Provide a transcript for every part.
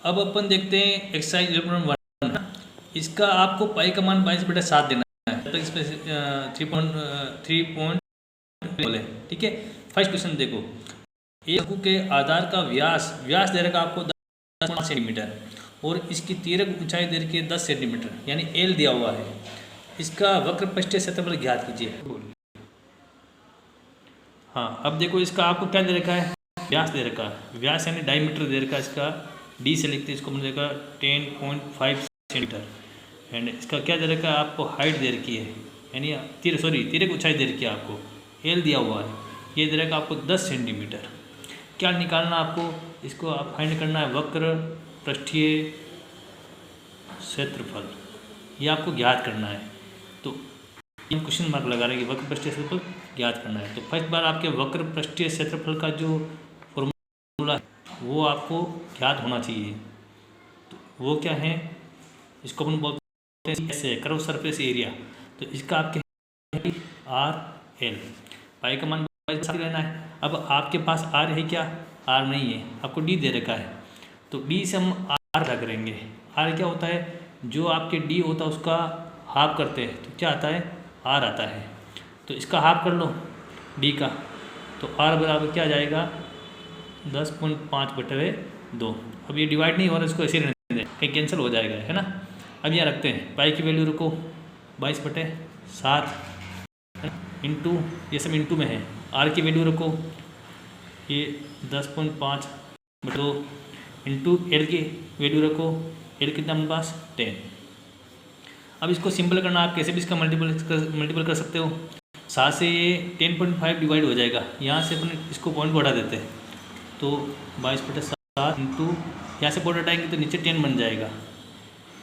अब अपन देखते हैं एक्सरसाइज 11 इसका आपको पाई का मान 22/7 देना है। तब तक इसमें 3.3 बोले, ठीक है। फर्स्ट क्वेश्चन देखो, एक शंकु के आधार का व्यास दे रखा आपको 10 सेंटीमीटर और इसकी तिर्यक ऊंचाई दे रखी है 10 सेंटीमीटर, यानी एल दिया हुआ है। इसका वक्र पृष्ठीय क्षेत्रफल ज्ञात कीजिए। हाँ, अब देखो इसका आपको क्या दे रखा है, व्यास दे रखा है, व्यास यानी डायमीटर दे रखा है। इसका डी से लिखते हैं, इसको मैंने देखा 10.5 सेंटीमीटर। एंड इसका क्या दे रखा है, आपको हाइट दे रखी है, यानी तिर्यक ऊंचाई दे रखी है आपको, एल दिया हुआ है, ये दे रखा है आपको 10 सेंटीमीटर। क्या निकालना आपको, इसको आप फाइंड करना है वक्र पृष्ठीय क्षेत्रफल, ये आपको ज्ञात करना है। तो ये क्वेश्चन मार्क लगा रहे हैं कि वक्र पृष्ठीय क्षेत्रफल ज्ञात करना है। तो फर्स्ट बार आपके वक्र पृष्ठीय क्षेत्रफल का जो फॉर्मूला है वो आपको ज्ञात होना चाहिए। तो वो क्या है, इसको अपन बोलते हैं ऐसे कर्व सरफेस एरिया। तो इसका आपके आर एल, पाई का मान लेना है। अब आपके पास आर है क्या, आर नहीं है, आपको डी दे रखा है। तो डी से हम आर रख करेंगे। आर क्या होता है, जो आपके डी होता है उसका हाफ करते हैं तो क्या आता है, आर आता है। तो इसका हाफ कर लो डी का, तो आर बराबर क्या आ जाएगा 10.5/2। अब ये डिवाइड नहीं हो रहा, इसको ऐसे रहने दें, कहीं कैंसिल हो जाएगा, है ना। अब यहाँ रखते हैं, पाई की वैल्यू रखो 22/7 इंटू, ये सब इंटू में है। आर की वैल्यू रखो ये 10.5/2 इंटू एल की वैल्यू रखो, एल कितना हमारे पास 10। अब इसको सिंपल करना, आप कैसे भी इसका मल्टीपल कर सकते हो। 7 से ये 10.5 डिवाइड हो जाएगा, यहाँ से अपन इसको पॉइंट बढ़ा देते हैं, तो 22/7 इंटू, यहाँ से पॉइंट हटाएंगे तो नीचे 10 बन जाएगा।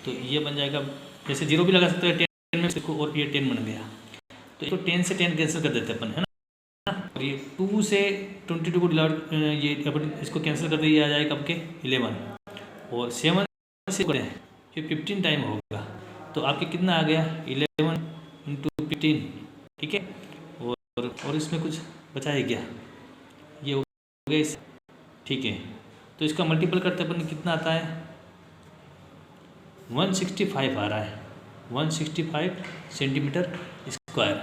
तो ये बन जाएगा, जैसे जीरो भी लगा सकते हैं 10 में इसको, और ये 10 बन गया। तो इसको 10 से 10 कैंसिल कर देते हैं अपन, है ना। और ये 2 से 22 को डिवाइड, ये अपन इसको कैंसिल कर दिया, आ जाएगा आपके 11। और 7 से ये 15 टाइम होगा, तो आपके कितना आ गया 11 इंटू 15, ठीक है। और इसमें कुछ बचा है क्या, ये हो गया, ठीक है। तो इसका मल्टीपल करते अपन कितना आता है 165 आ रहा है, 165 सेंटीमीटर स्क्वायर।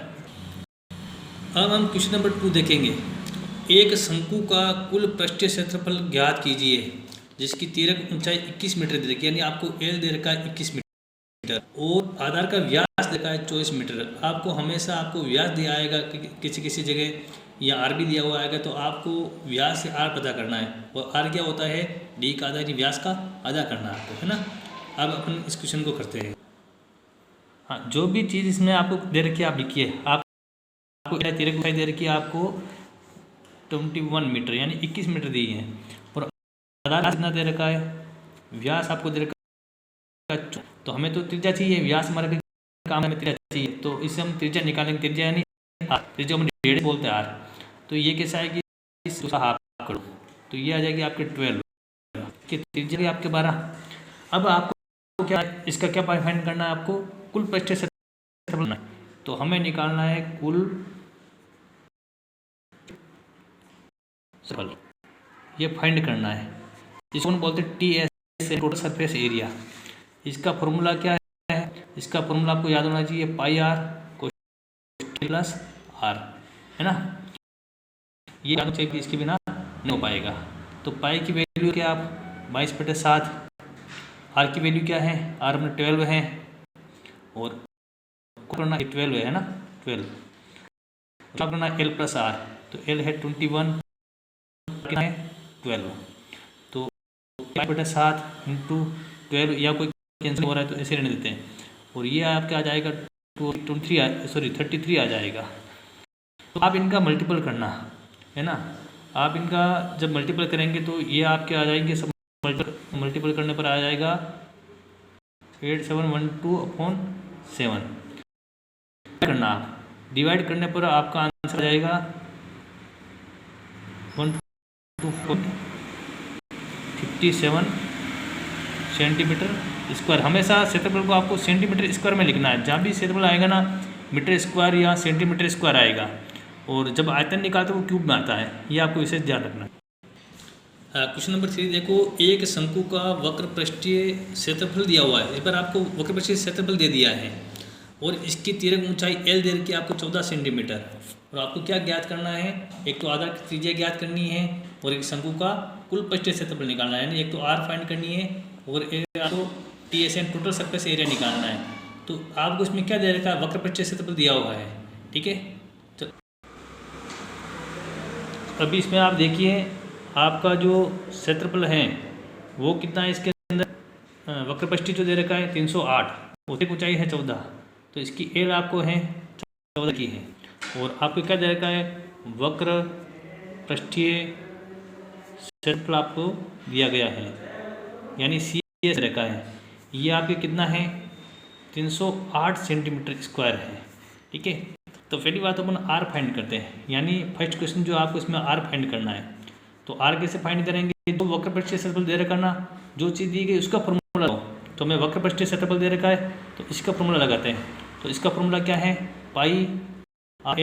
अब हम क्वेश्चन नंबर 2 देखेंगे। एक शंकु का कुल पृष्ठीय क्षेत्रफल ज्ञात कीजिए जिसकी तिर्यक ऊंचाई 21 मीटर दे रखी है, यानी आपको एल दे रखा है 21 मीटर और आधार का व्यास देखा है 24 मीटर। आपको हमेशा आपको व्यास दिया आएगा किसी किसी जगह, या आर भी दिया हुआ आएगा, तो आपको व्यास से आर पता करना है। और आर क्या होता है, डी का आधा, व्यास का आधा करना है आपको, है ना। अब अपन इस क्वेश्चन को करते हैं। हाँ, जो भी चीज़ इसमें आपको दे रखी है आप लिखिए। आपको तिर्यक ऊंचाई दे रखी है आपको 21 मीटर, यानी 21 मीटर दी है। और आधार कितना दे रखा है, व्यास आपको दे रखा है, तो हमें तो त्रिज्या चाहिए, व्यास हमारे काम में त्रिज्या चाहिए, तो इससे हम त्रिज्या निकालेंगे। त्रिज्या यानी आर, त्रिज्या हम रेडियस बोलते हैं आर। तो ये कैसा आएगी, इसका हाफ करो तो ये आ जाएगी आपके 12 के, त्रिज्या आपके 12। अब आपको क्या, इसका क्या फाइंड करना है, आपको कुल पृष्ठीय क्षेत्रफल, तो हमें निकालना है कुल क्षेत्रफल, ये फाइंड करना है। इसको हम बोलते हैं TS, टोटल सरफेस एरिया। इसका फॉर्मूला क्या है, इसका फॉर्मूला आपको याद होना चाहिए, पाई आर प्लस आर, है ना। ये याद चाहिए, इसके बिना नहीं हो पाएगा। तो पाई की वैल्यू क्या, आप 22/7, आर की वैल्यू क्या है, आर में 12 है, और करना 12 है ना, 12 करना एल प्लस आर, तो एल है 21, कितना है 12। तो 22/7 इंटू 12, या कोई कैंसिल हो रहा है तो ऐसे रहने देते हैं, और ये आपका आ जाएगा 33 आ जाएगा। तो आप इनका मल्टीपल करना, है ना। आप इनका जब मल्टीपल करेंगे तो ये आपके आ जाएंगे, सब मल्टीपल करने पर आ जाएगा 8712/7 करना। आप डिवाइड करने पर आपका आंसर आ जाएगा 12.57 सेंटीमीटर स्क्वायर। हमेशा क्षेत्रफल को आपको सेंटीमीटर स्क्वायर में लिखना है, जहाँ भी क्षेत्रफल आएगा ना मीटर स्क्वायर या सेंटीमीटर स्क्वायर आएगा। और जब आयतन निकालते हैं वो क्यूब में आता है, ये आपको विशेष ध्यान रखना है। क्वेश्चन नंबर 3 देखो, एक शंकु का वक्र पृष्ठीय क्षेत्रफल दिया हुआ है। इस पर आपको वक्र पृष्ठीय क्षेत्रफल दे दिया है और इसकी तिर्यक ऊंचाई L दे रखी है आपको 14 सेंटीमीटर। और आपको क्या ज्ञात करना है, एक तो आधार की त्रिज्या ज्ञात करनी है और एक शंकु का कुल पृष्ठीय क्षेत्रफल निकालना है। यानी एक तो R फाइंड करनी है और एक आपको TSN टोटल सरफेस एरिया निकालना है। तो आपको इसमें क्या दे रखा है, वक्र पृष्ठीय क्षेत्रफल दिया हुआ है। ठीक है, तो अभी इसमें आप देखिए आपका जो क्षेत्रफल है वो कितना है। इसके अंदर वक्र पृष्ठीय जो दे रखा है 308, उसकी ऊंचाई है 14, तो इसकी एल आपको है 14 की है। और आपको क्या दे रखा है, वक्र पृष्ठीय क्षेत्रफल आपको दिया गया है, यानी सी एस रखा है। ये आपके कितना है, 308 सेंटीमीटर स्क्वायर है। ठीक है, तो पहली बात अपन आर फाइंड करते हैं, यानी फर्स्ट क्वेश्चन जो आपको इसमें आर फाइंड करना है। तो आर कैसे फाइंड करेंगे, जो वक्र पृष्ठीय क्षेत्रफल दे रखा ना, जो चीज़ दी गई उसका फॉर्मूला। तो मैं वक्र पृष्ठीय क्षेत्रफल दे रखा है तो इसका फॉर्मूला लगाते हैं। तो इसका फॉर्मूला क्या है, पाई आर,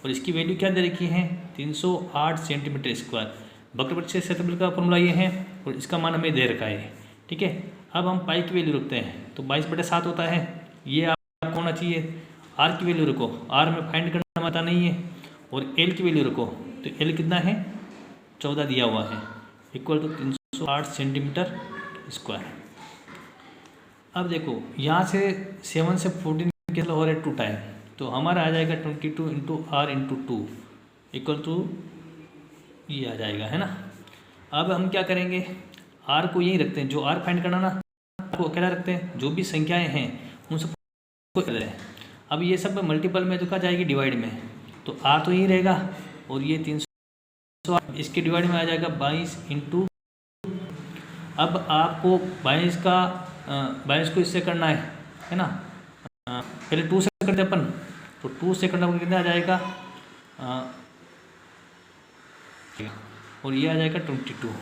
और इसकी वैल्यू क्या दे रखी है 308 सेंटीमीटर स्क्वायर। वक्र पृष्ठीय क्षेत्रफल का फॉर्मूला ये है और इसका मान हमें दे रखा है। ठीक है, अब हम पाई की वैल्यू रखते हैं, तो 22/7 होता है। ये आपको होना चाहिए। आर की वैल्यू रखो, आर में फाइंड करना आता नहीं है। और एल की वैल्यू रखो, तो एल कितना है 14 दिया हुआ है, इक्वल टू 308 सेंटीमीटर स्क्वायर। अब देखो यहाँ से 7 से 14 कैंसिल हो रहा है 2 टाइम, तो हमारा आ जाएगा 22 into r into 2 equal to ये आ जाएगा, है ना। अब हम क्या करेंगे, आर को यही रखते हैं, जो आर फाइंड करना ना को अकेला रखते हैं, जो भी संख्याएं हैं उन सबको कर रहे हैं। अब ये सब मल्टीपल में तो क्या जाएगी, डिवाइड में, तो आर तो यही रहेगा और ये 308 इसके डिवाइड में आ जाएगा 22 इंटू। अब आपको 22 को इससे करना है ना। पहले 2 से करते अपन, तो 2 से करना कितना आ जाएगा, और ये आ जाएगा 22,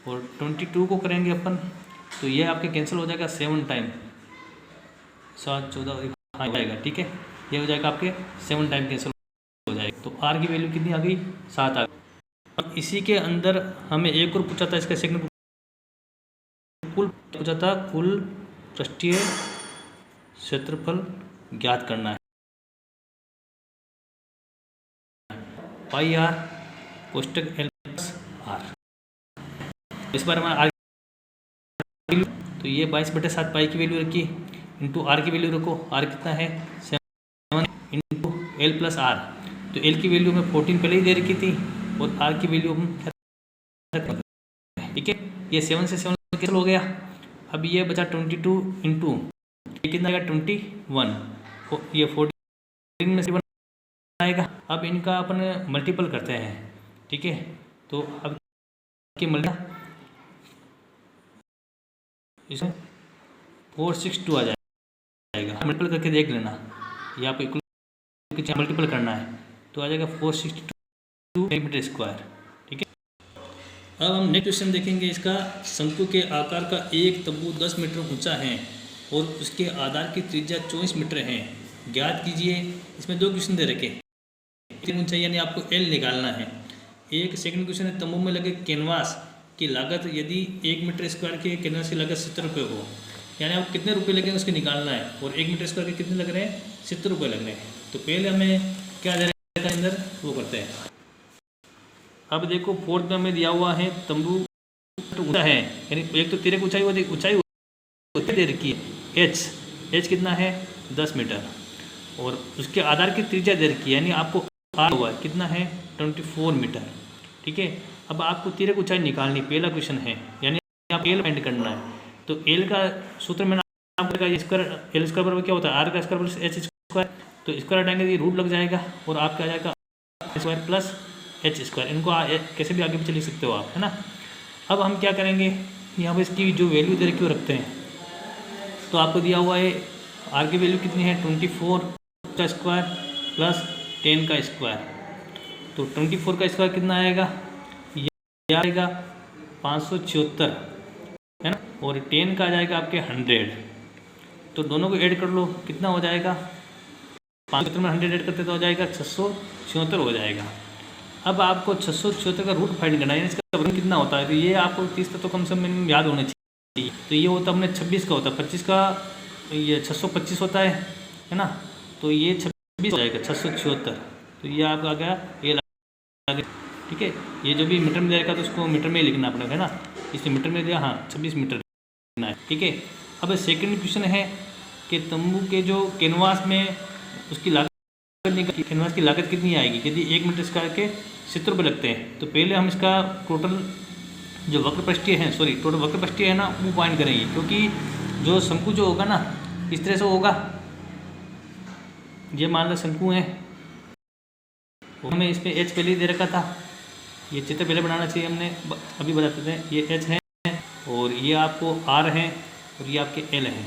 और 22 को करेंगे अपन तो ये आपके कैंसिल हो जाएगा 7 टाइम, 7 14 हाँ हो जाएगा। ठीक है, ये हो जाएगा आपके 7 टाइम कैंसिल हो जाएगा। तो आर की वैल्यू कितनी आ गई, 7 आ गई। अब इसी के अंदर हमें एक और पूछा था, इसका सेकंड कुल पूछा था, कुल पृष्ठीय क्षेत्रफल ज्ञात करना है। पाई आर कोष्टक एल प्लस आर, इस बार हमारा आर तो ये 22/7 पाई की वैल्यू रखी इंटू आर की वैल्यू रखो, आर कितना है 7 इंटू एल प्लस आर। तो एल की वैल्यू में 14 पहले ही दे रखी थी और आर की वैल्यू हम, ठीक है, ये 7 से 7 कैंसिल हो गया। अब ये बचा 22 इंटू ये कितना आएगा 21, ये 14 में से 1 आएगा। अब इनका अपन मल्टीपल करते हैं। ठीक है, तो अब की मल्टीपल इसमें 462 आ जाएगा, मल्टीपल करके देख लेना, या आप इक्वल मल्टीपल करना है तो आ जाएगा 462 सेंटीमीटर स्क्वायर। ठीक है, अब हम नेक्स्ट क्वेश्चन देखेंगे। इसका शंकु के आकार का एक तंबू 10 मीटर ऊंचा है और उसके आधार की त्रिज्या 24 मीटर है, ज्ञात कीजिए। इसमें 2 क्वेश्चन दे रखे, ऊंचाई यानी आपको एल निकालना है। एक सेकंड क्वेश्चन है, तंबू में लगे कैनवास की लागत यदि 1 मीटर स्क्वायर के कैनवास की लागत 70 रुपये हो, यानी आपको कितने रुपए लगे उसके निकालना है। और 1 मीटर स्क्वायर के कितने लग रहे हैं, 70 रुपये लग रहे हैं। तो पहले हमें क्या दे रहा है अंदर, वो करते हैं। अब देखो 4th में हमें दिया हुआ है तंबू ऊंचा है, यानी एक तो तिरक ऊंचाई दे रखी है एच कितना है 10 मीटर, और उसके आधार की त्रिज्या दे रखी है, यानी आपको आर हुआ है कितना है 24 मीटर। ठीक है, अब आपको तिरक ऊंचाई निकालनी, पहला क्वेश्चन है, यानी आप एल फाइंड करना है। तो एल का सूत्र में स्क्वायर एल स्क्वायर बराबर क्या होता है, आर का स्क्वायर प्लस एच स्क्वायर। तो स्क्वायर हटाएंगे ये रूट लग जाएगा और आपका आ जाएगा स्क्वायर प्लस एच स्क्वायर। इनको कैसे भी आगे पीछे लिख सकते हो आप, है ना। अब हम क्या करेंगे, यहाँ पर इसकी जो वैल्यू दे रखी वो रखते हैं। तो आपको दिया हुआ है आर की वैल्यू कितनी है 24 का स्क्वायर प्लस 10 का स्क्वायर। तो 24 का स्क्वायर कितना आएगा, ये आएगा 576, है ना, और 10 का आ जाएगा आपके 100। तो दोनों को ऐड कर लो, कितना हो जाएगा 576 में 100 ऐड करते तो हो जाएगा 676 हो जाएगा। अब आपको 676 का रूट फाइंड करना है, इसका वर्ग कितना होता है। तो ये आपको 30 तो कम से कम मिनिमम याद होने चाहिए। तो ये होता है अपने 26 का होता है, 25 का ये 625 होता है ना। तो ये 26 हो जाएगा 676। तो ये आपका आ गया, ये लगा, ठीक है। ये जो भी मीटर में दे रखा तो उसको मीटर में ही लिखना पड़ेगा, है ना। इसमें मीटर में दिया, हाँ 26 मीटर लिखना है, ठीक है। अब सेकंड क्वेश्चन है कि तंबू के जो कैनवास में उसकी लागत, कैनवास की लागत कितनी आएगी यदि 1 मीटर स्क्वायर के 70 रुपये लगते हैं। तो पहले हम इसका टोटल जो वक्रपृष्ठीय है, टोटल वक्रपृष्ठीय है ना, वो फाइंड करेंगे। क्योंकि जो शंकु जो होगा ना इस तरह से होगा, ये मान लो शंकु है, हमें इस पर एच पहले ही दे रखा था, ये चित्र पहले बनाना चाहिए हमने, अभी बता देते हैं। ये एच है और ये आपको आर है और ये आपके एल है,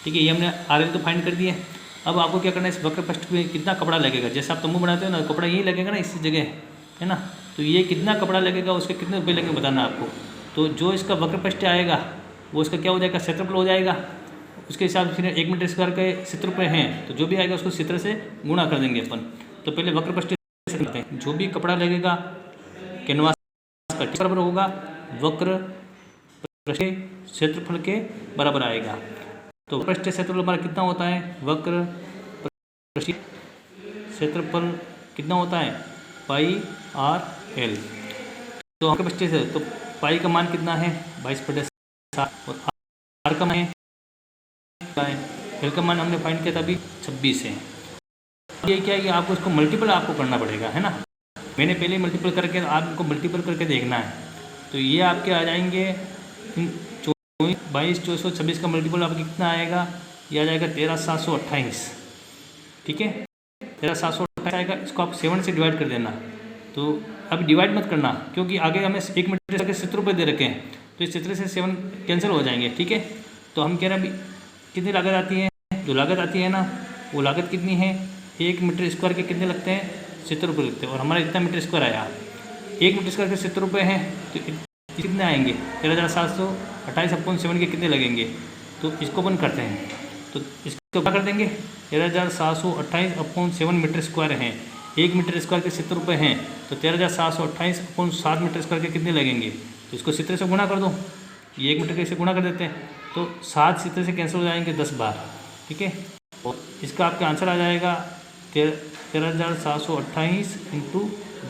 ठीक है। ये हमने आर एल तो फाइंड कर दिए। अब आपको क्या करना है, इस वक्रपृष्ठ में कितना कपड़ा लगेगा, जैसे आप तंबू बनाते हो ना, कपड़ा यही लगेगा ना इस जगह, है ना। तो ये कितना कपड़ा लगेगा, उसके कितने रुपये लगेंगे बताना आपको। तो जो इसका वक्रपृष्ठ आएगा वो इसका क्या हो जाएगा, क्षेत्रफल हो जाएगा। उसके हिसाब से फिर 1 मीटर स्क्वायर के 70 रुपये हैं, तो जो भी आएगा उसको 70 से गुणा कर देंगे अपन। तो पहले वक्रपृष्ठ करते हैं, जो भी कपड़ा लगेगा कैनवास का बराबर होगा वक्र क्षेत्रफल के बराबर आएगा। तो पृष्ठ क्षेत्रफल हमारा कितना होता है, वक्र क्षेत्रफल कितना होता है, पाई आर एल। तो आपके पृष्ठ से तो पाई का मान कितना है 22/7 और आर का मान है, एल का मान हमने फाइंड किया था अभी 26 है। ये क्या है कि आपको इसको मल्टीपल आपको करना पड़ेगा, है ना। मैंने पहले मल्टीपल करके, आप इनको मल्टीपल करके देखना है। तो ये आपके आ जाएंगे 22, 2426 का मल्टीपल आपको कितना आएगा, ये आ जाएगा 13,728, ठीक है। 13,728 आएगा, इसको आप 7 से डिवाइड कर देना। तो अब डिवाइड मत करना क्योंकि आगे हमें 1 मीटर के 70 रुपये दे रखे हैं, तो इस 70 से 7 कैंसिल हो जाएंगे, ठीक है। तो हम कह रहे हैं अभी कितनी लागत आती है, जो लागत आती है ना वो लागत कितनी है, 1 मीटर स्क्वायर के कितने लगते हैं, 70 रुपये लगते हैं। और हमारा इतना मीटर स्क्वायर आया, 1 मीटर स्क्वायर के 70 रुपये हैं, तो कितने आएंगे 13,728 अपॉन 7 के कितने लगेंगे। तो इसको अपन करते हैं, तो इसको क्या कर देंगे, 13,728 अपॉन 7 मीटर स्क्वायर हैं, 1 मीटर स्क्वायर के 70 रुपये हैं, तो 13,728 अपॉन 7 मीटर स्क्वायर के कितने लगेंगे। तो इसको 70 से गुणा कर दो, ये 1 मीटर के से गुणा कर देते हैं, तो 7 70 से कैंसिल हो जाएंगे 10 बार, ठीक है। और इसका आपका आंसर आ जाएगा 13,728 इंटू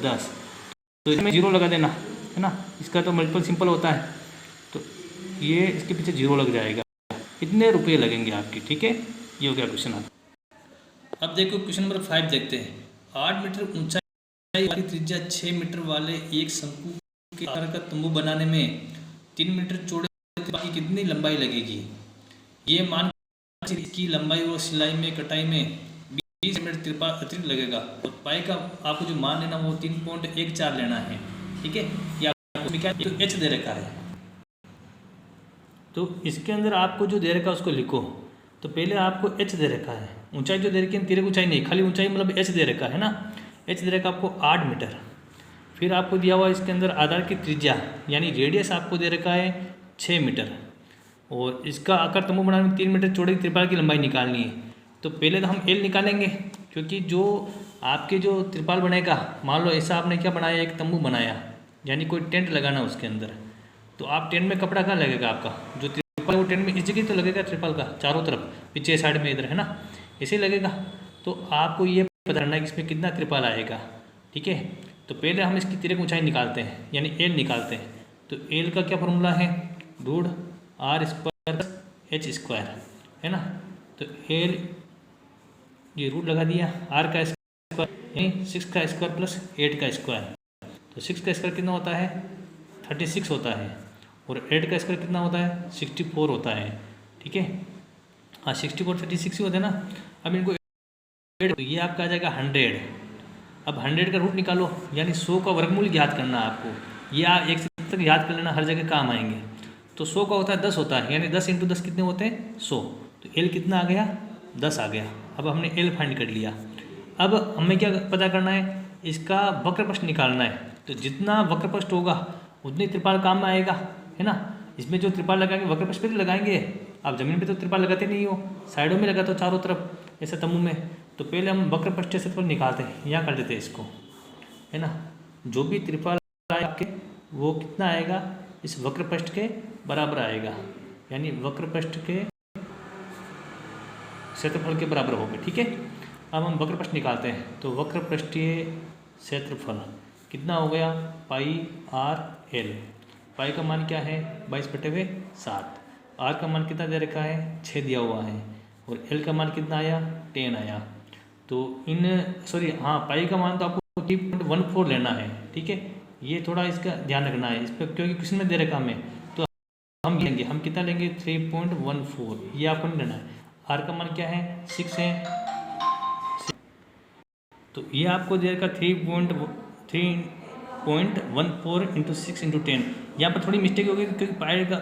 10। तो इसमें 0 लगा देना, है ना, इसका तो मल्टीपल सिंपल होता है, तो ये इसके पीछे 0 लग जाएगा। इतने रुपये लगेंगे आपके, ठीक है। ये हो गया क्वेश्चन। अब देखो क्वेश्चन नंबर 5 देखते हैं। 8 मीटर ऊंचाई वाली त्रिज्या 6 मीटर वाले एक शंकु के आकार का तंबू बनाने में 3 मीटर चौड़े की कितनी लंबाई लगेगी। ये मान इसकी लंबाई और सिलाई में कटाई में 20 मीटर तिरपाल अतिरिक्त लगेगा। और पाई का आपको जो मान लेना वो 3.14 लेना है, ठीक है। या तो एच दे रखा है, तो इसके अंदर आपको जो दे रखा है उसको लिखो। तो पहले आपको एच दे रखा है, ऊंचाई जो दे रखी है तिरक ऊंचाई नहीं, खाली ऊंचाई मतलब एच दे रखा है ना। एच दे रखा आपको 8 मीटर। फिर आपको दिया हुआ इसके अंदर आधार की त्रिज्या यानी रेडियस आपको दे रखा है 6 मीटर। और इसका आकार तंबू बनाने में 3 मीटर चौड़े की त्रिपाल की लंबाई निकालनी है। तो पहले तो हम एल निकालेंगे, क्योंकि जो आपके जो त्रिपाल बनेगा, मान लो ऐसा आपने क्या बनाया, एक तंबू बनाया यानी कोई टेंट लगाना उसके अंदर। तो आप टेंट में कपड़ा कहाँ लगेगा आपका, जो त्रिपाल वो टेंट में इस जगह तो लगेगा त्रिपाल का चारों तरफ, पीछे साइड में इधर, है ना, ऐसे लगेगा। तो आपको ये पता करना है कि इसमें कितना त्रिपाल आएगा, ठीक है। तो पहले हम इसकी तिरक ऊंचाई निकालते हैं यानी एल निकालते हैं। तो एल का क्या फॉर्मूला है, रूट r² h², है ना। तो एल ये रूट लगा दिया, r का स्क्वायर यानी 6 का स्क्वायर प्लस 8 का स्क्वायर। तो 6 का स्क्वायर कितना होता है 36 होता है, और 8 का स्क्वायर कितना होता है 64 होता है, ठीक है। हाँ 64 36 ही होता है ना। अब इनको तो ये आपका आ जाएगा 100। अब 100 का रूट निकालो यानी 100 का वर्गमूल याद करना आपको, या 1 से तक याद कर लेना, हर जगह काम आएंगे। तो 100 का होता है 10 होता है, यानी 10 × 10 कितने होते हैं 100। तो एल कितना आ गया 10 आ गया। अब हमने एल फाइंड कर लिया। अब हमें क्या पता करना है, इसका वक्रपृष्ठ निकालना है। तो जितना वक्रपृष्ठ होगा उतनी त्रिपाल काम में आएगा, है ना। इसमें जो त्रिपाल लगाएंगे वक्रपृष्ठ पे तो लगाएंगे, आप ज़मीन पे तो त्रिपाल लगाते नहीं हो, साइडों में लगाते हो चारों तरफ ऐसे तंबू में। तो पहले हम वक्रपृष्ठ क्षेत्रफल निकालते हैं, यहाँ कर देते हैं इसको, है ना। जो भी त्रिपाल आएगा आपके वो कितना आएगा, इस वक्र पृष्ठ के बराबर आएगा, यानी वक्र पृष्ठ के क्षेत्रफल के बराबर होगा। ठीक है, अब हम वक्र पृष्ठ निकालते हैं। तो वक्र पृष्ठीय क्षेत्रफल कितना हो गया, पाई आर एल। पाई का मान क्या है 22/7, आर का मान कितना दे रखा है 6 दिया हुआ है, और एल का मान कितना आया 10 आया। तो पाई का मान तो आपको 3.14 लेना है। ठीक है, ये थोड़ा इसका ध्यान रखना है इस पर, क्योंकि क्वेश्चन में दे रखा हमें, तो हम कितना लेंगे 3.14, ये आपको नहीं लेना है। आर का मान क्या है 6 है, तो ये आपको दे रखा 3.14 इंटू 6 इंटू 10। यहाँ पर थोड़ी मिस्टेक होगी क्योंकि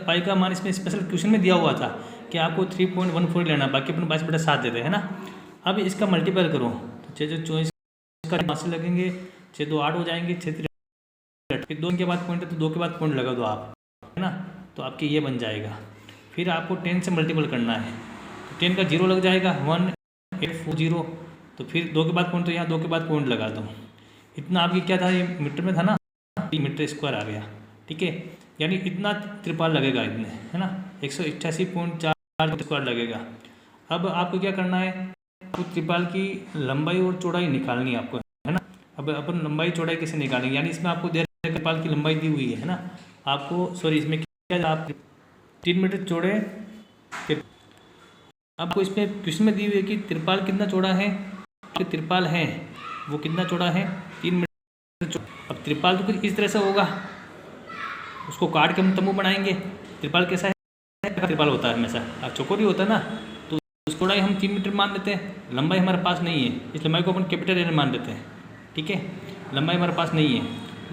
पाई का मान इसमें स्पेशल क्वेश्चन में दिया हुआ था कि आपको 3.14 लेना, बाकी अपन 22/7 देते हैं ना। अब इसका मल्टीपल करो तो 6 का 5 से लगेंगे, 6 2 8 हो जाएंगे, 6 फिर 2 के बाद पॉइंट है तो 2 के बाद पॉइंट लगा दो आप, है ना, तो आपके ये बन जाएगा। फिर आपको 10 से मल्टीपल करना है, तो 10 का 0 लग जाएगा 1840, तो फिर 2 के बाद पॉइंट, तो यहाँ 2 के बाद पॉइंट लगा दो। इतना आपकी क्या था, ये मीटर में था ना, मीटर स्क्वायर आ गया। ठीक है, यानी इतना त्रिपाल लगेगा इतने, है ना, 188.4 स्क्वायर लगेगा। अब आपको क्या करना है, तो त्रिपाल की लंबाई और चौड़ाई निकालनी है आपको, है ना। अब अपन लंबाई चौड़ाई कैसे निकालेंगे, यानी इसमें आपको त्रिपाल की लंबाई दी हुई है ना आपको, इसमें क्या आप 3 मीटर चौड़े, आपको इसमें क्वेश्चन में दी हुई है कि त्रिपाल कितना चौड़ा है, त्रिपाल है वो कितना चौड़ा है 3 मीटर चौड़ा। अब त्रिपाल तो कुछ इस तरह से होगा, उसको काट के हम तंबू बनाएंगे। त्रिपाल कैसा है, त्रिपाल होता है हमेशा चौकोरी होता है ना, तो उसकी चौड़ाई हम 3 मीटर मान देते हैं, लंबाई हमारे पास नहीं है, इस लंबाई को अपन कैपिटल एन मान देते हैं। ठीक है, लंबाई हमारे पास नहीं है,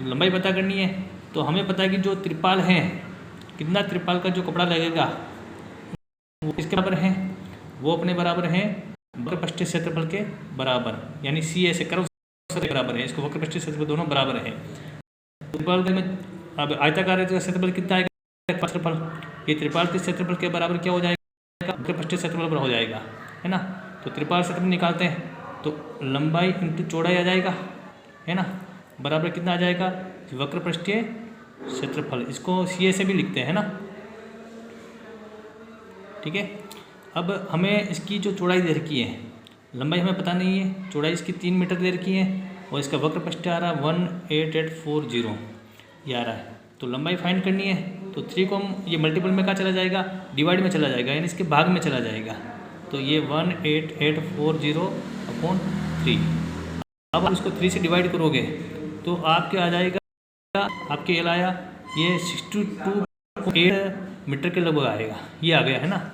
लंबाई पता करनी है, तो हमें पता है कि जो त्रिपाल है, कितना त्रिपाल का जो कपड़ा लगेगा वो किसके बराबर है, वो अपने बराबर है वक्र पृष्ठीय क्षेत्रफल के बराबर, यानी सी ऐसे कर्व के बराबर है, इसको वक्र पृष्ठीय क्षेत्रफल दोनों बराबर है। त्रिपाल में अब आयताकार क्षेत्रफल कितना आएगा क्षेत्रफल, ये त्रिपाल के क्षेत्रफल के बराबर क्या हो जाएगा, वक्र पृष्ठीय क्षेत्रफल हो जाएगा, है ना। तो त्रिपाल क्षेत्रफल निकालते हैं तो लंबाई इंटू चौड़ाई आ जाएगा, है ना, बराबर कितना आ जाएगा वक्र पृष्ठीय क्षेत्रफल, इसको सी से भी लिखते हैं ना। ठीक है, अब हमें इसकी जो चौड़ाई दे रखी है, लंबाई हमें पता नहीं है, चौड़ाई इसकी 3 मीटर दे रखी है, और इसका वक्र पृष्ठ आ रहा है 18840 ये आ रहा है। तो लंबाई फाइंड करनी है, तो 3 को हम ये मल्टीपल में कहाँ चला जाएगा, डिवाइड में चला जाएगा, यानी इसके भाग में चला जाएगा, तो ये 18840/3। अब आप इसको 3 से डिवाइड करोगे तो आपके आ जाएगा, आपके एल आया ये 62.8 मीटर के लगभग आएगा, ये आ गया, है ना।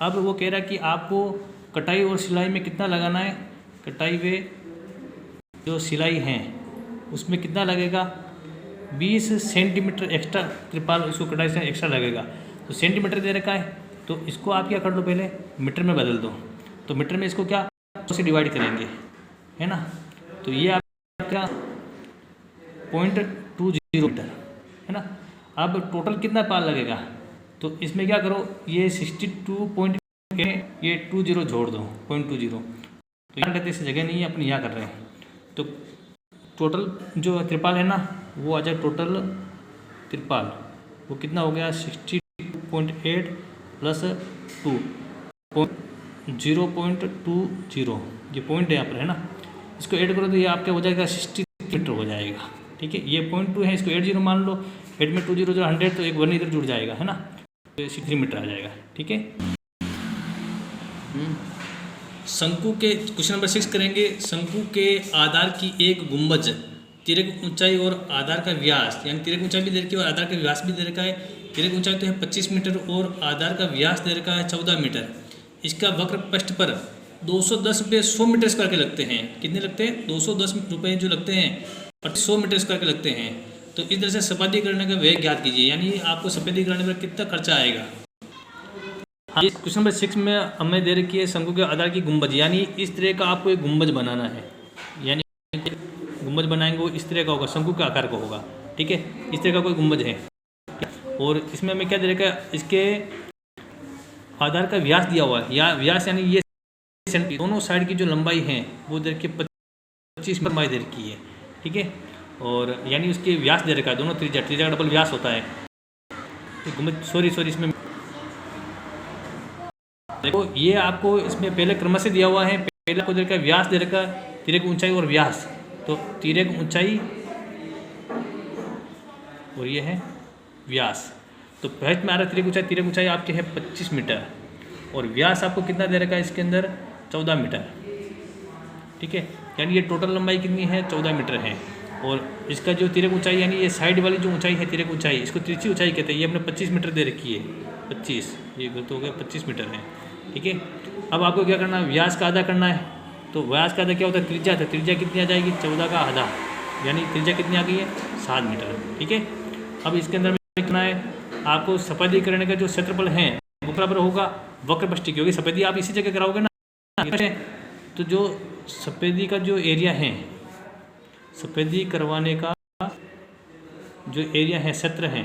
अब वो कह रहा है कि आपको कटाई और सिलाई में कितना लगाना है, कटाई वे जो सिलाई हैं उसमें कितना लगेगा 20 सेंटीमीटर एक्स्ट्रा त्रिपाल, उसको कटाई से एक्स्ट्रा लगेगा। तो सेंटीमीटर दे रखा है, तो इसको आप क्या कर दो, पहले मीटर में बदल दो, तो मीटर में इसको क्या से डिवाइड करेंगे, है ना, तो ये आपका 0.20 मीटर, है ना। अब टोटल कितना पाल लगेगा, तो इसमें क्या करो, ये 62.8 ये 20 जोड़ दो 0.20, तो यहाँ कहते इस जगह नहीं है, अपन यहाँ कर रहे हैं। तो टोटल जो त्रिपाल है ना वो आ जाए, टोटल त्रिपाल वो कितना हो गया 62.8 प्लस 0.20, ये पॉइंट है यहाँ पर, है ना, इसको ऐड करो तो ये आपका हो जाएगा 60 मीटर हो जाएगा। ठीक है, ये 0.2 है, इसको 80 मान लो, 8 में 2 0 100, तो एक 1 इधर जुड़ जाएगा, है ना, तो 63 मीटर आ जाएगा। ठीक है, शंकु के क्वेश्चन नंबर 6 करेंगे। शंकु के आधार की एक गुंबज, तिरक ऊंचाई और आधार का व्यास, यानी तिरक ऊंचाई भी दे रखी है और आधार का व्यास भी दे रखा है। तिरक ऊंचाई तो है 25 मीटर और आधार का व्यास दे रखा है 14 मीटर। इसका वक्र पृष्ठ पर 210 रुपये 100 मीटर स्क्वायर के लगते हैं। कितने लगते हैं, 210 रुपये जो लगते हैं पर 100 मीटर स्क्वायर के लगते हैं। तो इस तरह से सपाटीकरण का व्यय ज्ञात कीजिए, यानी आपको सपाटीकरण पर कितना खर्चा आएगा। इस क्वेश्चन नंबर 6 में हमें दे रखी है शंकु के आधार की गुंबज, यानी इस तरह का आपको एक गुंबज बनाना है, यानी गुंबज बनाएंगे वो इस तरह का होगा, शंकु के आकार का होगा। ठीक है, इस तरह का कोई गुंबज है और इसमें हमें क्या दे रखा है, इसके आधार का व्यास दिया हुआ है, या व्यास यानी ये दोनों साइड की जो लंबाई है वो दे रखी है 25 मीटर लंबाई दे रखी है। ठीक है, और यानी उसके व्यास दे रखा है, दोनों त्रिज्या का डबल व्यास होता है। तो सॉरी इसमें देखो ये आपको इसमें पहले क्रम से दिया हुआ है। पहले आपको दे रखा है व्यास दे रखा है, तिरे की ऊंचाई और व्यास। तो तिरे की ऊंचाई और ये है व्यास। तो फर्स्ट में आ रहा है तिरे की ऊंचाई आपकी है 25 मीटर और व्यास आपको कितना दे रखा है इसके अंदर 14 मीटर। ठीक है, यानी ये टोटल लंबाई कितनी है 14 मीटर है। और इसका जो तिरे की ऊंचाई यानी ये साइड वाली जो ऊंचाई है तिरे की ऊंचाई, इसको तिरछी ऊंचाई कहते हैं। ये हमने 25 मीटर दे रखी है, 25, ये गलत हो गया, 25 मीटर है। ठीक है, अब आपको क्या करना है, व्यास का आधा करना है। तो व्यास का आधा क्या होता है, त्रिज्या था, त्रिज्या कितनी आ जाएगी 14 का आधा, यानी त्रिज्या कितनी आ गई है 7 मीटर। ठीक है, अब इसके अंदर लिखना है आपको सफेदीकरण का जो क्षेत्रफल है वो बराबर होगा वक्रपष्टी, क्योंकि सफेदी आप इसी जगह कराओगे ना। तो जो सफेदी का जो एरिया है, सफेदी करवाने का जो एरिया है, क्षेत्र है,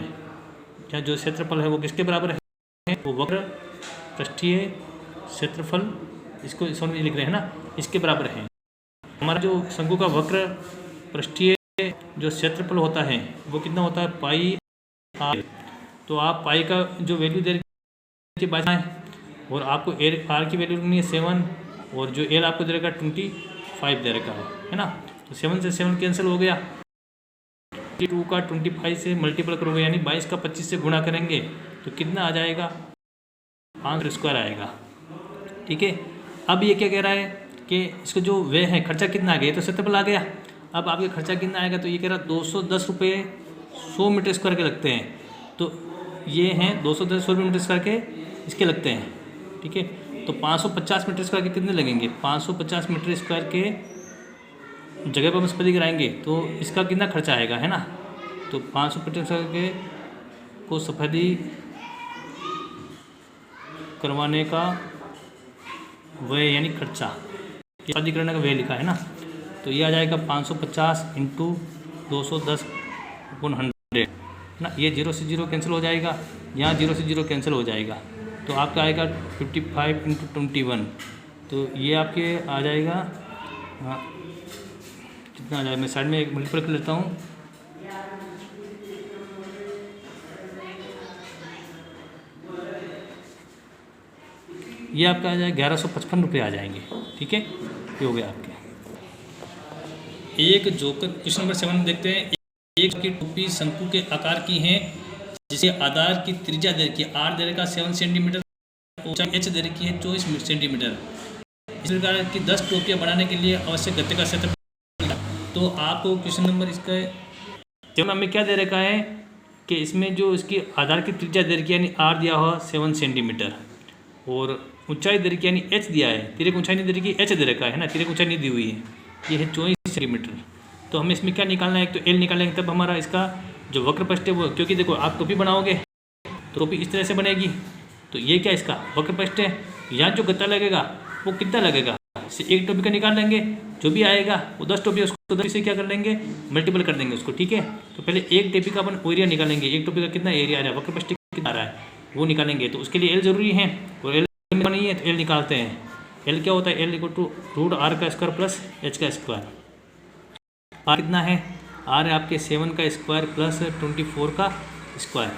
या जो क्षेत्रफल है वो किसके बराबर है, वो वक्र पृष्ठीय क्षेत्रफल, इसको इसमें लिख रहे हैं ना, इसके बराबर है। हमारा जो शंकु का वक्र पृष्ठीय जो क्षेत्रफल होता है वो कितना होता है पाई आर। तो आप पाई का जो वैल्यू दे रखी है और आपको एल आर की वैल्यू रखनी है 7 और जो एल आपको दे रखा 25 दे रखा है ना। तो 7 से 7 कैंसिल हो गया, 2 का 25 से मल्टीपल करोगे यानी 22 का 25 से गुणा करेंगे तो कितना आ जाएगा 5 स्क्वायर आएगा। ठीक है, अब ये क्या कह रहा है कि इसको जो वे है खर्चा कितना आ गया, तो क्षेत्रफल आ गया। अब आपके खर्चा कितना आएगा, तो ये कह रहा 210 रुपये 100 मीटर स्क्वायर के लगते हैं। तो ये हैं 210 मीटर स्क्वायर के इसके लगते हैं। ठीक है, तो 550 मीटर स्क्वायर के कितने लगेंगे, 550 मीटर स्क्वायर के जगह पर हम सफेदी कराएंगे तो इसका कितना खर्चा आएगा, है ना। तो 500 मीटर स्क्वायर के को सफेदी करवाने का वह यानी खर्चा, सफेदी करने का वह लिखा है ना। तो ये आ जाएगा 550 इंटू 210 अपॉन 100 ना। ये 0 से 0 कैंसिल हो जाएगा, यहाँ 0 से 0 कैंसिल हो जाएगा। तो आपका आएगा 55 इंटू 21। तो ये आपके आ जाएगा, हाँ कितना आ जाएगा, मैं साइड में एक मल्टीपल कर लेता हूँ। ये आपका आ जाएगा 1155 रुपये आ जाएंगे। ठीक है, ये हो गया आपके। एक जोकर क्वेश्चन नंबर 7 देखते हैं। एक की टोपी शंकु के आकार की है जिसे आधार की त्रिज्या दे रखी है, आर दे रखा 7 सेंटीमीटर, ऊंचाई एच दे रखी है 24 सेंटीमीटर। इस प्रकार की 10 टोपियाँ बनाने के लिए आवश्यक गत्ते का क्षेत्र। तो आपको क्वेश्चन नंबर इसका 7 में क्या दे रखा है कि इसमें जो इसकी आधार की त्रिज्या दे रखी है यानी आर दिया हुआ 7 सेंटीमीटर और ऊंचाई दे रखी यानी एच दिया है, तिरक ऊंचाई नहीं दे रखी, एच दे रखा है ना, तिरक ऊंचाई नहीं दी हुई है, ये है 24 सेंटीमीटर। तो हमें इसमें क्या निकालना है, एक तो एल निकालेंगे तब हमारा इसका जो वक्रपृष्ठ है वो, क्योंकि देखो आप टोपी बनाओगे तो टोपी इस तरह से बनेगी। तो ये क्या इसका वक्रपृष्ठ है, यहाँ जो गत्ता लगेगा वो कितना लगेगा, एक टोपी का निकाल लेंगे, जो भी आएगा वो 10 टोपी, उसको 10 से क्या कर लेंगे मल्टीपल कर देंगे उसको। ठीक है, तो पहले एक टोपी का अपन एरिया निकालेंगे, एक टोपी का कितना एरिया आ रहा है, वक्रपृष्ठ कितना आ रहा है वो निकालेंगे। तो उसके लिए एल जरूरी है और एल नहीं है तो एल निकालते हैं। एल क्या होता है, L equal to root r का स्क्वायर प्लस एच का स्क्वायर। आर कितना है, आर है आपके 7 का स्क्वायर प्लस 24 का स्क्वायर।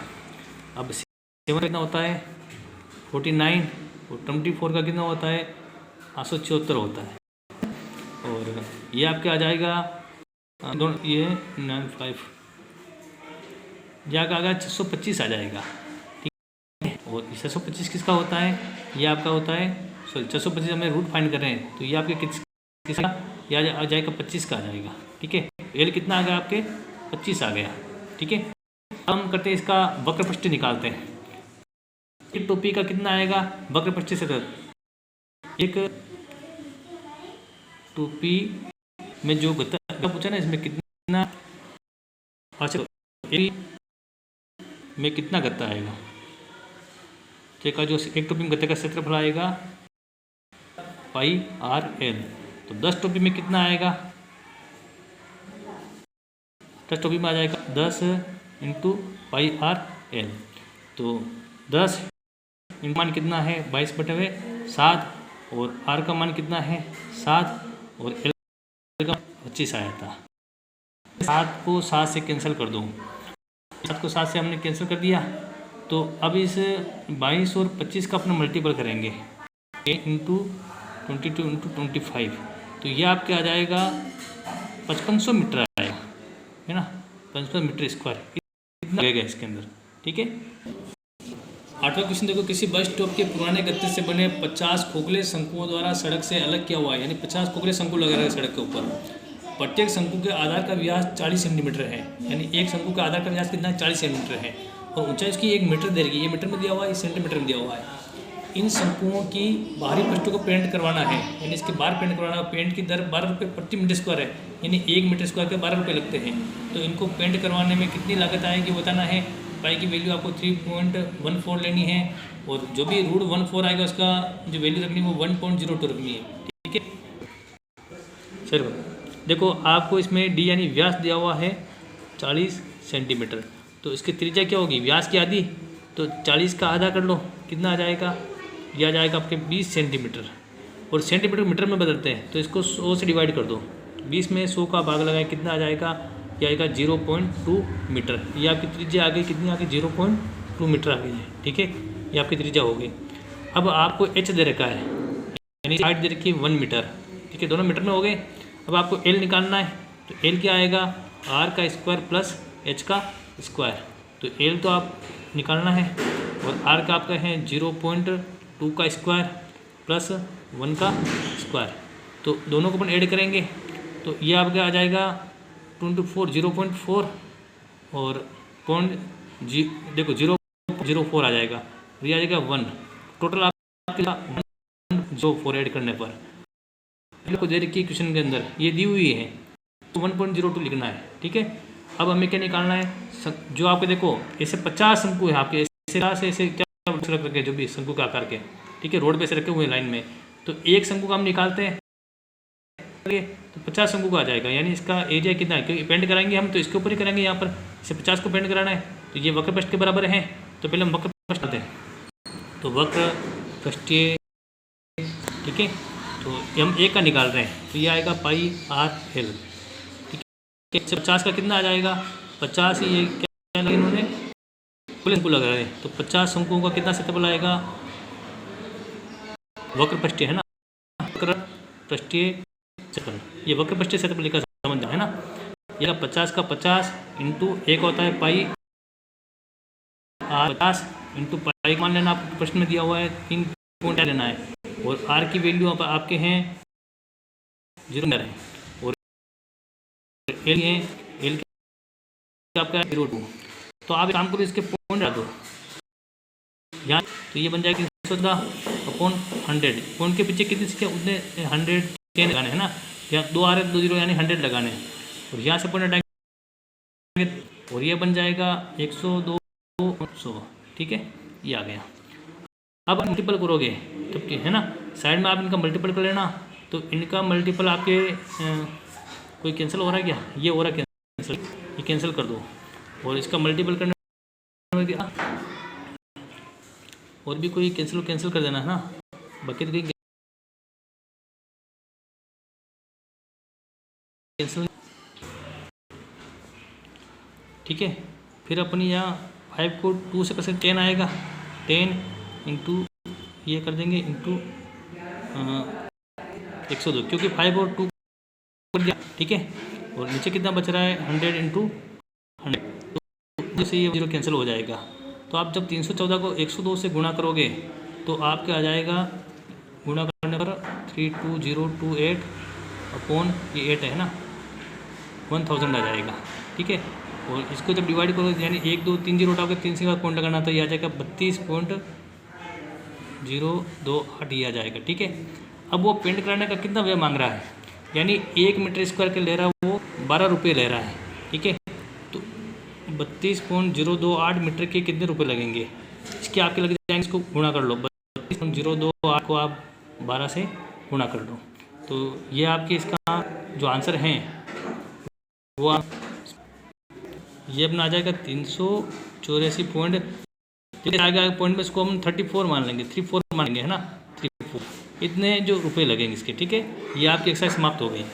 अब 7 कितना होता है 49 और 24 का कितना होता है 876 होता है। और ये आपके आ जाएगा ये 95, ये आ जाएगा 625 आ जाएगा। और 625 किसका होता है, ये आपका होता है, सॉरी 625 हमें रूट फाइंड कर रहे हैं, तो ये आपके किसका ये आ जाएगा 25 का आ जाएगा। ठीक है, एल कितना आ गया आपके 25 आ गया। ठीक है, हम करते हैं इसका वक्रपृष्ठ निकालते हैं। एक टोपी का कितना आएगा वक्रपृष्ठ से, एक टोपी में जो गत्ता पूछा ना इसमें कितना, अच्छा में कितना गत्ता आएगा, का जो एक टोपी में गत्ते का क्षेत्रफल आएगा पाई आर एल। तो 10 टोपी में कितना आएगा, 10 टोपी में आ जाएगा 10 इंटू पाई आर एल। तो 10 इंटू मान कितना है 22/7 और आर का मान कितना है 7 और एल का 25 आया था। 7 को 7 से कैंसिल कर दो, 7 को 7 से हमने कैंसिल कर दिया। तो अब इस 22 और 25 का अपना मल्टीपल करेंगे, 8 इंटू 22 इंटू 25, तो ये आपके आ जाएगा 5500 मीटर आएगा, है ना, 5500 मीटर स्क्वायर इतना लगेगा इसके अंदर। ठीक है। 8वां क्वेश्चन देखो, किसी बस स्टॉप के पुराने गत्ते से बने 50 खोखले शंकुओं द्वारा सड़क से अलग किया हुआ है, यानी 50 खोखले शंकु लगे रहे सड़क के ऊपर। प्रत्येक शंकु के आधार का व्यास 40 सेंटीमीटर है, यानी एक शंकु का आधार का व्यास कितना 40 सेंटीमीटर है, और ऊंचाई इसकी 1 मीटर दे रही है, ये मीटर में दिया हुआ है, ये सेंटीमीटर में दिया हुआ है। इन शंकुओं की बाहरी पृष्ठों को पेंट करवाना है, यानी इसके बाहर पेंट करवाना है। पेंट की दर 12 रुपये प्रति मीटर स्क्वायर है, यानी 1 मीटर स्क्वायर के 12 रुपये लगते हैं। तो इनको पेंट करवाने में कितनी लागत आएगी बताना है। पाई की वैल्यू आपको 3.14 लेनी है, और जो भी रूट 14 आएगा उसका जो वैल्यू रखनी है वो 1.02 रखनी है। ठीक है। चलो देखो, आपको इसमें डी यानी व्यास दिया हुआ है 40 सेंटीमीटर, तो इसकी त्रिज्या क्या होगी, व्यास की आधी, तो 40 का आधा कर लो, कितना आ जाएगा, यह आ जाएगा आपके 20 सेंटीमीटर। और सेंटीमीटर मीटर में बदलते हैं, तो इसको 100 से डिवाइड कर दो, 20 में 100 का भाग लगाएं, कितना आ जाएगा, यह आएगा 0.2 मीटर। ये आपकी त्रिज्या आ गई, कितनी आ गई, 0.2 मीटर आ गई है। ठीक है, ये आपकी त्रिज्या हो गई। अब आपको एच दे रखा है, यानी हाइट दे रखी है 1 मीटर। ठीक है, दोनों मीटर में हो गए। अब आपको एल निकालना है, तो एल क्या आएगा, आर का स्क्वायर प्लस एच का स्क्वायर। तो एल तो आप निकालना है, और आर का आपका है 0.2 का स्क्वायर प्लस 1 का स्क्वायर, तो दोनों को अपन ऐड करेंगे, तो ये आपका आ जाएगा 0.4 और देखो 0.04 आ जाएगा, और ये आ जाएगा 1, टोटल आपके 1.04 ऐड करने पर को दे रखी है क्वेश्चन के अंदर, ये दी हुई है, तो 1.02 लिखना है। ठीक है। अब हमें क्या निकालना है, जो आपके देखो ऐसे 50 शंकु है आपके, ऐसे क्या रख रखे जो भी शंकु के आकार के, ठीक है, रोड पे से रखे हुए लाइन में, तो एक शंकु का हम निकालते हैं, तो 50 शंकु का आ जाएगा, यानी इसका एरिया कितना है, क्योंकि पेंट कराएंगे हम तो इसके ऊपर ही करेंगे, यहाँ पर इसे 50 को पेंट कराना है, तो ये वक्र पृष्ठ के बराबर है। तो पहले हम वक्र पृष्ठ आते हैं, तो वक्र पृष्ठीय, ठीक है, तो हम एक का निकाल रहे हैं, तो ये आएगा पाई आर एल। ठीक है, 50 का कितना आ जाएगा, 50 ही, ये क्या इन्होंने कुल शंकु लगा रहे हैं, तो 50 शंकुओं का कितना क्षेत्रफल आएगा, वक्र पृष्ठीय है ना, वक्र पृष्ठीय क्षेत्रफल, ये वक्र पृष्ठीय क्षेत्रफल का संबंध है ना। ये 50 का 50 इंटू एक होता है पाई आर, 50 इंटू पाई मान लेना, आपको प्रश्न में दिया हुआ है 3 पॉइंट लेना है, और आर की वैल्यू आपके हैं 0 है, और एल है, एल आपका 0.2, तो आप काम करो, इसके पॉइंट डाल दो यहाँ, तो ये बन जाएगा 314/100, पॉइंट के पीछे कितने सीखे उतने 110 लगाने हैं ना, यहाँ 2 आ रहे 2 0 यानी 100 लगाने हैं, और यहाँ से पॉइंट हटाएंगे, और ये बन जाएगा 102/100। ठीक है, ये आ गया। अब मल्टीपल करोगे तब है ना, साइड में आप इनका मल्टीपल कर लेना, तो इनका मल्टीपल आपके कोई कैंसिल हो रहा है क्या, ये हो रहा है कैंसिल, ये कैंसिल कर दो, और इसका मल्टीपल करने और भी कोई कैंसिल कर देना है ना, बाकी तो कैंसिल। ठीक है, फिर अपनी यहाँ 5 को 2 से कैसे 10 आएगा, 10 इंटू ये कर देंगे इंटू 102, क्योंकि 5 और 2 कर दिया। ठीक है, और नीचे कितना बच रहा है 100 इंटू 100, तो जैसे ये 0 कैंसिल हो जाएगा। तो आप जब 314 को 102 से गुणा करोगे तो आपके आ जाएगा, गुणा करने पर 32028 अपॉन ये 8 है ना, 1000 आ जाएगा। ठीक है, और इसको जब डिवाइड करो, यानी 1 2 3 0 उठाओगे, 3 से बाद पॉइंट लगाना, तो ये आ जाएगा 32.028 ये आ जाएगा। ठीक है, अब वो पेंट कराने का कितना व्यय मांग रहा है, यानी 1 मीटर स्क्वायर के ले रहा है वो 12 रुपये ले रहा है। ठीक है, तो 32.028 मीटर के कितने रुपए लगेंगे, इसके आपके लग जाएंगे, इसको गुणा कर लो, 32.028 को आप 12 से गुणा कर दो, तो ये आपके इसका जो आंसर है वो आप ये अपना आ जाएगा 384 पॉइंट आएगा पॉइंट में, इसको हम 34 मान लेंगे, 34 मान लेंगे है ना, 34 इतने जो रुपए लगेंगे इसके। ठीक है, ये आपकी एक्सरसाइज समाप्त हो गई।